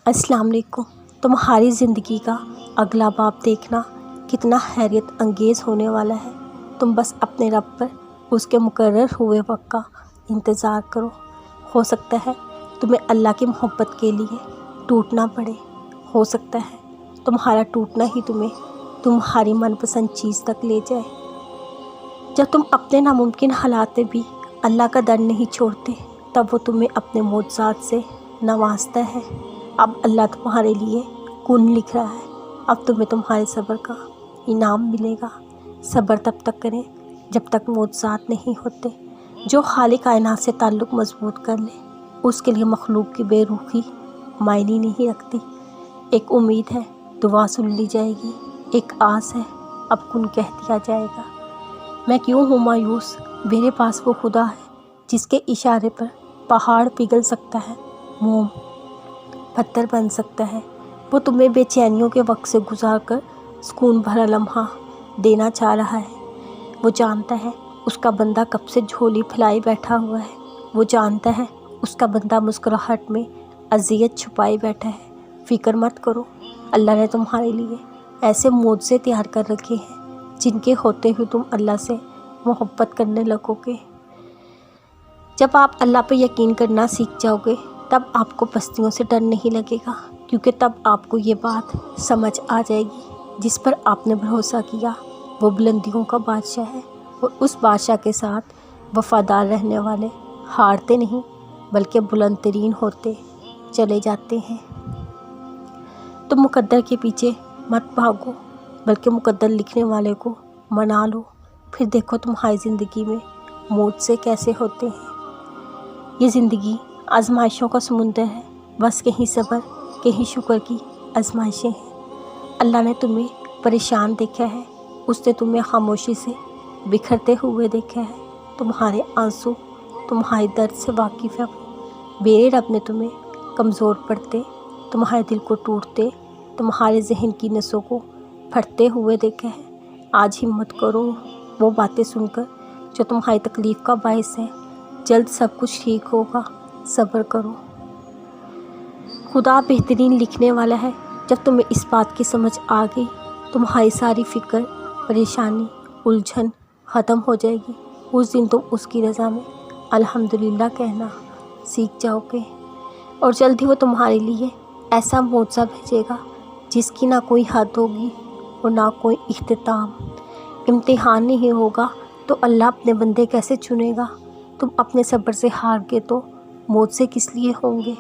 السلام علیکم۔ تمہاری زندگی کا اگلا باب دیکھنا کتنا حیرت انگیز ہونے والا ہے۔ تم بس اپنے رب پر اس کے مقرر ہوئے وقت کا انتظار کرو۔ ہو سکتا ہے تمہیں اللہ کی محبت کے لیے ٹوٹنا پڑے، ہو سکتا ہے تمہارا ٹوٹنا ہی تمہیں تمہاری من پسند چیز تک لے جائے۔ جب تم اپنے ناممکن حالات میں بھی اللہ کا ڈر نہیں چھوڑتے، تب وہ تمہیں اپنے معجزات سے نوازتا ہے۔ اب اللہ تمہارے لیے کن لکھ رہا ہے، اب تمہیں تمہارے صبر کا انعام ملے گا۔ صبر تب تک کریں جب تک معجزات نہیں ہوتے۔ جو خالق کائنات سے تعلق مضبوط کر لے، اس کے لیے مخلوق کی بے روحی معنی نہیں رکھتی۔ ایک امید ہے دعا سن لی جائے گی، ایک آس ہے اب کن کہہ دیا جائے گا۔ میں کیوں ہوں مایوس؟ میرے پاس وہ خدا ہے جس کے اشارے پر پہاڑ پگھل سکتا ہے، موم پتھر بن سکتا ہے۔ وہ تمہیں بے چینیوں کے وقت سے گزار کر سکون بھرا لمحہ دینا چاہ رہا ہے۔ وہ جانتا ہے اس کا بندہ کب سے جھولی پھیلائے بیٹھا ہوا ہے۔ وہ جانتا ہے اس کا بندہ مسکراہٹ میں اذیت چھپائے بیٹھا ہے۔ فکر مت کرو، اللہ نے تمہارے لیے ایسے معجزے تیار کر رکھے ہیں جن کے ہوتے ہوئے تم اللہ سے محبت کرنے لگو گے۔ جب آپ اللہ پہ یقین کرنا سیکھ جاؤ گے، تب آپ کو پستیوں سے ڈر نہیں لگے گا، کیونکہ تب آپ کو یہ بات سمجھ آ جائے گی جس پر آپ نے بھروسہ کیا وہ بلندیوں کا بادشاہ ہے، اور اس بادشاہ کے ساتھ وفادار رہنے والے ہارتے نہیں بلکہ بلند ترین ہوتے چلے جاتے ہیں۔ تم مقدر کے پیچھے مت بھاگو، بلکہ مقدر لکھنے والے کو منا لو، پھر دیکھو تمہاری زندگی میں معجزے کیسے ہوتے ہیں۔ یہ زندگی آزمائشوں کا سمندر ہے، بس کہیں صبر کہیں شکر کی آزمائشیں ہیں۔ اللہ نے تمہیں پریشان دیکھا ہے، اس نے تمہیں خاموشی سے بکھرتے ہوئے دیکھا ہے۔ تمہارے آنسو تمہارے درد سے واقف ہے۔ میرے رب نے تمہیں کمزور پڑتے، تمہارے دل کو ٹوٹتے، تمہارے ذہن کی نسوں کو پھٹتے ہوئے دیکھا ہے۔ آج ہمت کرو، وہ باتیں سن کر جو تمہاری تکلیف کا باعث ہے۔ جلد سب کچھ ٹھیک ہوگا، صبر کرو۔ خدا بہترین لکھنے والا ہے۔ جب تمہیں اس بات کی سمجھ آ گئی، تمہاری ساری فکر، پریشانی، الجھن ختم ہو جائے گی۔ اس دن تم اس کی رضا میں الحمدللہ کہنا سیکھ جاؤ گے، اور جلد ہی وہ تمہارے لیے ایسا معجزہ بھیجے گا جس کی نہ کوئی حد ہوگی اور نہ کوئی اختتام۔ امتحان نہیں ہوگا تو اللہ اپنے بندے کیسے چنے گا؟ تم اپنے صبر سے ہار گئے تو معجزے کس لیے ہوں گے؟